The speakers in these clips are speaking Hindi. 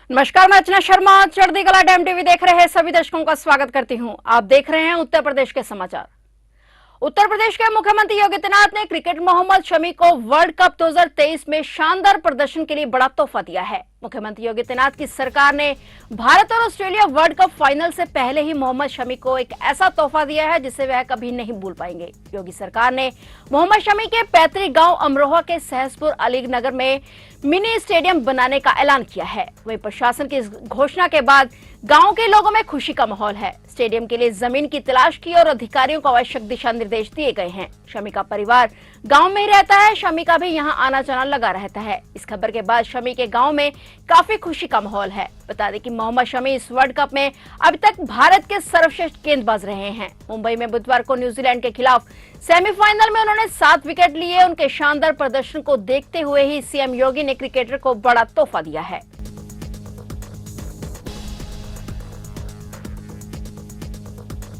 नमस्कार, मैं अर्चना शर्मा। चढ़ती कला टाइम टीवी देख रहे हैं सभी दर्शकों का स्वागत करती हूं। आप देख रहे हैं उत्तर प्रदेश के समाचार। उत्तर प्रदेश के मुख्यमंत्री योगी आदित्यनाथ ने क्रिकेट मोहम्मद शमी को वर्ल्ड कप 2023 में शानदार प्रदर्शन के लिए बड़ा तोहफा दिया है। मुख्यमंत्री योगी आदित्यनाथ की सरकार ने भारत और ऑस्ट्रेलिया वर्ल्ड कप फाइनल से पहले ही मोहम्मद शमी को एक ऐसा तोहफा दिया है जिसे वह कभी नहीं भूल पाएंगे। योगी सरकार ने मोहम्मद शमी के पैतृक गांव अमरोहा के सहसपुर अलीनगर में मिनी स्टेडियम बनाने का ऐलान किया है। वहीं प्रशासन की इस घोषणा के बाद गांव के लोगों में खुशी का माहौल है। स्टेडियम के लिए जमीन की तलाश की और अधिकारियों को आवश्यक दिशा निर्देश दिए गए हैं। शमी का परिवार गांव में ही रहता है। शमी का भी यहां आना जाना लगा रहता है। इस खबर के बाद शमी के गांव में काफी खुशी का माहौल है। बता दें कि मोहम्मद शमी इस वर्ल्ड कप में अभी तक भारत के सर्वश्रेष्ठ गेंदबाज रहे हैं। मुंबई में बुधवार को न्यूजीलैंड के खिलाफ सेमीफाइनल में उन्होंने 7 विकेट लिए। उनके शानदार प्रदर्शन को देखते हुए ही सीएम योगी ने क्रिकेटर को बड़ा तोहफा दिया है।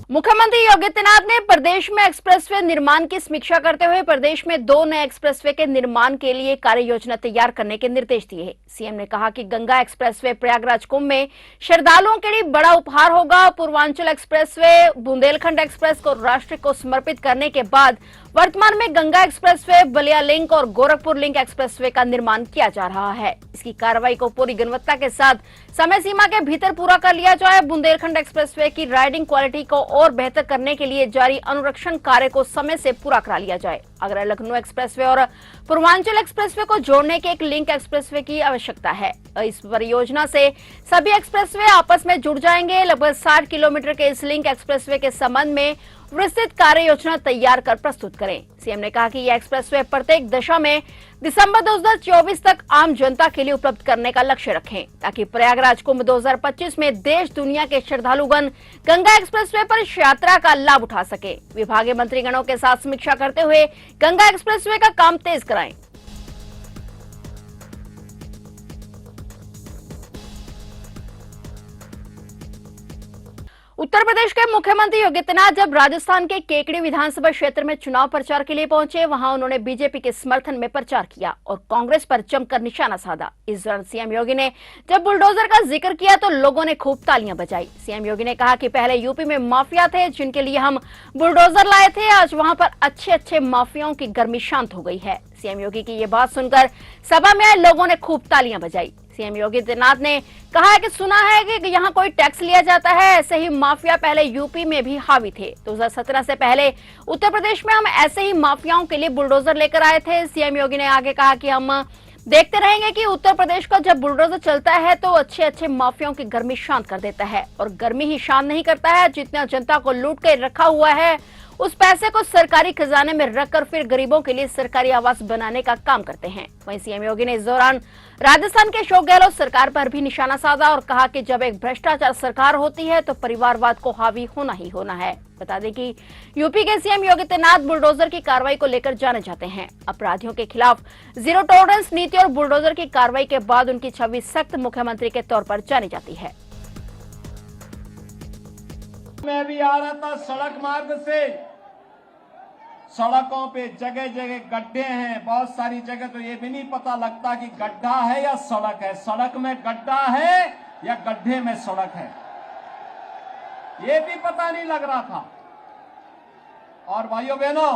मुख्यमंत्री योगी आदित्यनाथ ने प्रदेश में एक्सप्रेसवे निर्माण की समीक्षा करते हुए प्रदेश में 2 नए एक्सप्रेसवे के निर्माण के लिए कार्य योजना तैयार करने के निर्देश दिए हैं। सीएम ने कहा कि गंगा एक्सप्रेसवे प्रयागराज कुंभ में श्रद्धालुओं के लिए बड़ा उपहार होगा। पूर्वांचल एक्सप्रेसवे बुंदेलखंड एक्सप्रेस को राष्ट्र को समर्पित करने के बाद वर्तमान में गंगा एक्सप्रेसवे बलिया लिंक और गोरखपुर लिंक एक्सप्रेसवे का निर्माण किया जा रहा है। इसकी कार्रवाई को पूरी गुणवत्ता के साथ समय सीमा के भीतर पूरा कर लिया जाए। बुंदेलखंड एक्सप्रेसवे की राइडिंग क्वालिटी को और बेहतर करने के लिए जारी अनुरक्षण कार्य को समय से पूरा करा लिया जाए। आगरा लखनऊ एक्सप्रेसवे और पूर्वांचल एक्सप्रेसवे को जोड़ने के एक लिंक एक्सप्रेसवे की आवश्यकता है। इस परियोजना से सभी एक्सप्रेसवे आपस में जुड़ जाएंगे। लगभग 60 किलोमीटर के इस लिंक एक्सप्रेसवे के संबंध में विस्तृत कार्य योजना तैयार कर प्रस्तुत करें। सीएम ने कहा कि यह एक्सप्रेसवे प्रत्येक दशा में दिसंबर 2024 तक आम जनता के लिए उपलब्ध करने का लक्ष्य रखें, ताकि प्रयागराज कुंभ 2025 में देश दुनिया के श्रद्धालुगण गंगा एक्सप्रेसवे पर यात्रा का लाभ उठा सके। विभागीय मंत्रीगणों के साथ समीक्षा करते हुए गंगा एक्सप्रेसवे का काम तेज कराएं। उत्तर प्रदेश के मुख्यमंत्री योगी आदित्यनाथ जब राजस्थान के केकड़ी विधानसभा क्षेत्र में चुनाव प्रचार के लिए पहुंचे, वहां उन्होंने बीजेपी के समर्थन में प्रचार किया और कांग्रेस पर जमकर निशाना साधा। इस दौरान सीएम योगी ने जब बुलडोजर का जिक्र किया तो लोगों ने खूब तालियां बजाई। सीएम योगी ने कहा कि पहले यूपी में माफिया थे जिनके लिए हम बुलडोजर लाए थे। आज वहां पर अच्छे माफियाओं की गर्मी शांत हो गई है। सीएम योगी की ये बात सुनकर सभा में आए लोगों ने खूब तालियां बजाई। सीएम योगी आदित्यनाथ ने कहा है कि सुना है कि यहाँ कोई टैक्स लिया जाता है। ऐसे ही माफिया पहले यूपी में भी हावी थे। 2017 से पहले उत्तर प्रदेश में हम ऐसे ही माफियाओं के लिए बुलडोजर लेकर आए थे। सीएम योगी ने आगे कहा कि हम देखते रहेंगे कि उत्तर प्रदेश का जब बुलडोजर चलता है तो अच्छे माफियाओं की गर्मी शांत कर देता है, और गर्मी ही शांत नहीं करता है, जितना जनता को लूट कर रखा हुआ है उस पैसे को सरकारी खजाने में रखकर फिर गरीबों के लिए सरकारी आवास बनाने का काम करते हैं। वहीं सीएम योगी ने इस दौरान राजस्थान के अशोक गहलोत सरकार पर भी निशाना साधा और कहा कि जब एक भ्रष्टाचार सरकार होती है तो परिवारवाद को हावी होना ही होना है। बता दें कि यूपी के सीएम योगी आदित्यनाथ बुलडोजर की कार्रवाई को लेकर जाने जाते हैं। अपराधियों के खिलाफ जीरो टॉलरेंस नीति और बुलडोजर की कार्रवाई के बाद उनकी छवि सख्त मुख्यमंत्री के तौर पर जानी जाती है। मैं भी आ रहा था सड़क मार्ग से। सड़कों पे जगह जगह गड्ढे हैं, बहुत सारी जगह तो ये भी नहीं पता लगता कि गड्ढा है या सड़क है, सड़क में गड्ढा है या गड्ढे में सड़क है, ये भी पता नहीं लग रहा था। और भाइयों बहनों,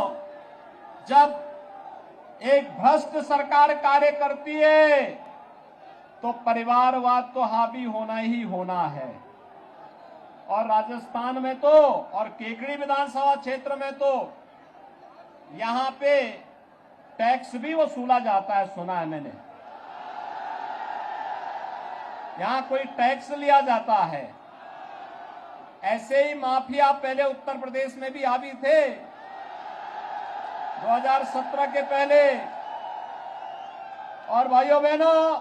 जब एक भ्रष्ट सरकार कार्य करती है तो परिवारवाद तो हावी होना ही होना है। और राजस्थान में तो और केकड़ी विधानसभा क्षेत्र में तो यहां पे टैक्स भी वसूला जाता है, सुना है मैंने। यहां कोई टैक्स लिया जाता है। ऐसे ही माफिया पहले उत्तर प्रदेश में भी हावी थे 2017 के पहले। और भाइयों बहनों,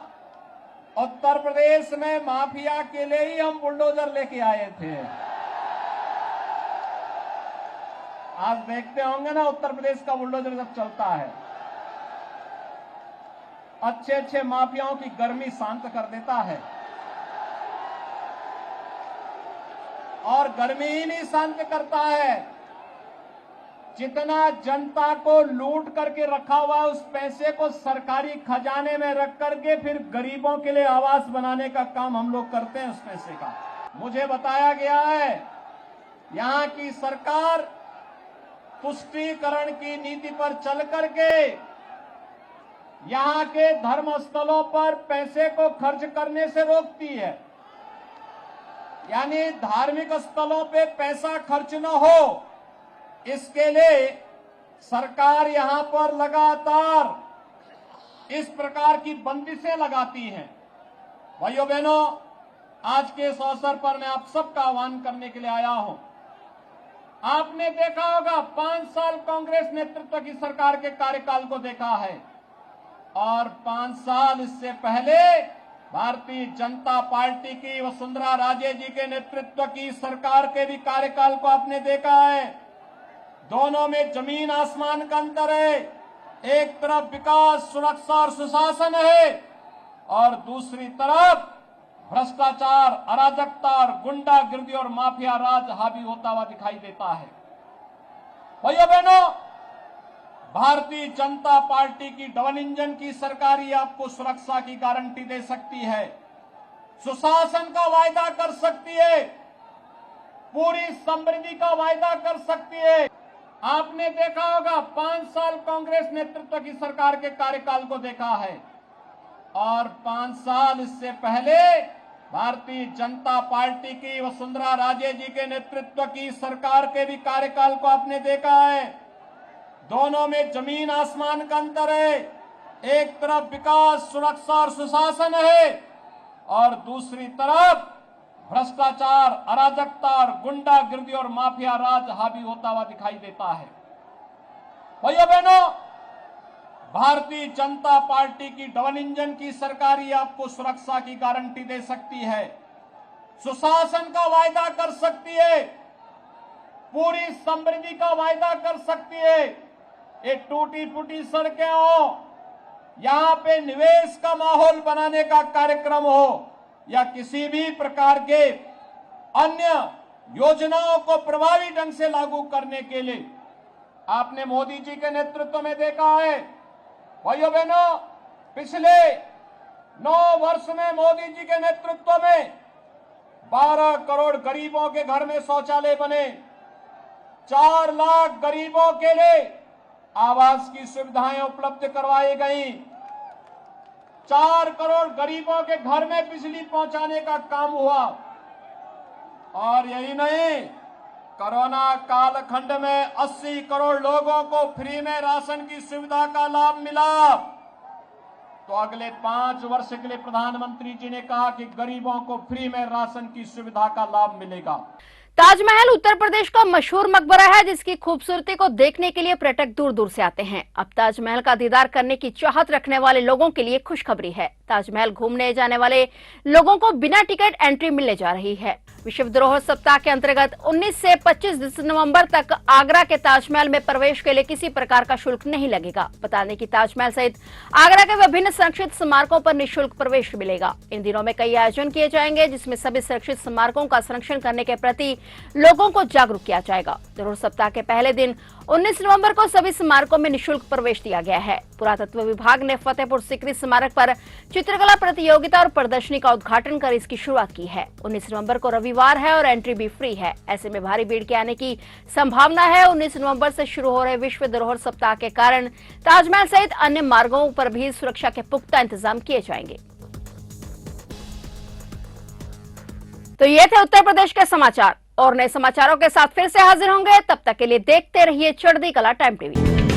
उत्तर प्रदेश में माफिया के लिए ही हम बुलडोजर लेके आए थे। आज देखते होंगे ना उत्तर प्रदेश का बुलडोजर जब चलता है, अच्छे माफियाओं की गर्मी शांत कर देता है। और गर्मी ही नहीं शांत करता है, जितना जनता को लूट करके रखा हुआ है, उस पैसे को सरकारी खजाने में रख करके फिर गरीबों के लिए आवास बनाने का काम हम लोग करते हैं। उस पैसे का मुझे बताया गया है, यहां की सरकार तुष्टीकरण की नीति पर चल करके यहां के धर्म स्थलों पर पैसे को खर्च करने से रोकती है, यानी धार्मिक स्थलों पे पैसा खर्च न हो, इसके लिए सरकार यहां पर लगातार इस प्रकार की बंदिशें लगाती है। भाइयों बहनों, आज के इस अवसर पर मैं आप सबका आह्वान करने के लिए आया हूं। आपने देखा होगा 5 साल कांग्रेस नेतृत्व की सरकार के कार्यकाल को देखा है, और 5 साल इससे पहले भारतीय जनता पार्टी की वसुंधरा राजे जी के नेतृत्व की सरकार के भी कार्यकाल को आपने देखा है। दोनों में जमीन आसमान का अंतर है। एक तरफ विकास, सुरक्षा और सुशासन है, और दूसरी तरफ भ्रष्टाचार, अराजकता और गुंडागिर्दी और माफिया राज हावी होता हुआ दिखाई देता है। भाइयों बहनों, भारतीय जनता पार्टी की डबल इंजन की सरकार ही आपको सुरक्षा की गारंटी दे सकती है, सुशासन का वायदा कर सकती है, पूरी समृद्धि का वायदा कर सकती है। आपने देखा होगा 5 साल कांग्रेस नेतृत्व की सरकार के कार्यकाल को देखा है, और 5 साल इससे पहले भारतीय जनता पार्टी की वसुंधरा राजे जी के नेतृत्व की सरकार के भी कार्यकाल को आपने देखा है। दोनों में जमीन आसमान का अंतर है। एक तरफ विकास, सुरक्षा और सुशासन है, और दूसरी तरफ भ्रष्टाचार, अराजकता और गुंडागिर्दी और माफिया राज हावी होता हुआ दिखाई देता है। भाइयों बहनों, भारतीय जनता पार्टी की डबल इंजन की सरकार ही आपको सुरक्षा की गारंटी दे सकती है, सुशासन का वायदा कर सकती है, पूरी समृद्धि का वायदा कर सकती है। ये टूटी फूटी सड़कें हो, यहां पे निवेश का माहौल बनाने का कार्यक्रम हो, या किसी भी प्रकार के अन्य योजनाओं को प्रभावी ढंग से लागू करने के लिए आपने मोदी जी के नेतृत्व में देखा है। भाइयों बहनों, पिछले 9 वर्ष में मोदी जी के नेतृत्व में 12 करोड़ गरीबों के घर में शौचालय बने, 4 लाख गरीबों के लिए आवास की सुविधाएं उपलब्ध करवाई गई, 4 करोड़ गरीबों के घर में बिजली पहुंचाने का काम हुआ। और यही नहीं, कोरोना कालखंड में 80 करोड़ लोगों को फ्री में राशन की सुविधा का लाभ मिला। तो अगले 5 वर्ष के लिए प्रधानमंत्री जी ने कहा कि गरीबों को फ्री में राशन की सुविधा का लाभ मिलेगा। ताजमहल उत्तर प्रदेश का मशहूर मकबरा है, जिसकी खूबसूरती को देखने के लिए पर्यटक दूर दूर से आते हैं। अब ताजमहल का दीदार करने की चाहत रखने वाले लोगों के लिए खुशखबरी है। ताजमहल घूमने जाने वाले लोगों को बिना टिकट एंट्री मिलने जा रही है। विश्व धरोहर सप्ताह के अंतर्गत 19 से 25 नवंबर तक आगरा के ताजमहल में प्रवेश के लिए किसी प्रकार का शुल्क नहीं लगेगा। बता दें कि ताजमहल सहित आगरा के विभिन्न संरक्षित स्मारकों पर निःशुल्क प्रवेश मिलेगा। इन दिनों में कई आयोजन किए जाएंगे, जिसमें सभी संरक्षित स्मारकों का संरक्षण करने के प्रति लोगों को जागरूक किया जाएगा। धरोहर सप्ताह के पहले दिन 19 नवंबर को सभी स्मारकों में निःशुल्क प्रवेश दिया गया है। पुरातत्व विभाग ने फतेहपुर सीकरी स्मारक पर चित्रकला प्रतियोगिता और प्रदर्शनी का उद्घाटन कर इसकी शुरुआत की है। 19 नवंबर को रविवार है और एंट्री भी फ्री है। ऐसे में भारी भीड़ के आने की संभावना है। 19 नवंबर से शुरू हो रहे विश्व धरोहर सप्ताह के कारण ताजमहल सहित अन्य मार्गों पर भी सुरक्षा के पुख्ता इंतजाम किए जाएंगे। तो ये थे उत्तर प्रदेश के समाचार, और नए समाचारों के साथ फिर से हाजिर होंगे। तब तक के लिए देखते रहिए चढ़ती कला टाइम टीवी।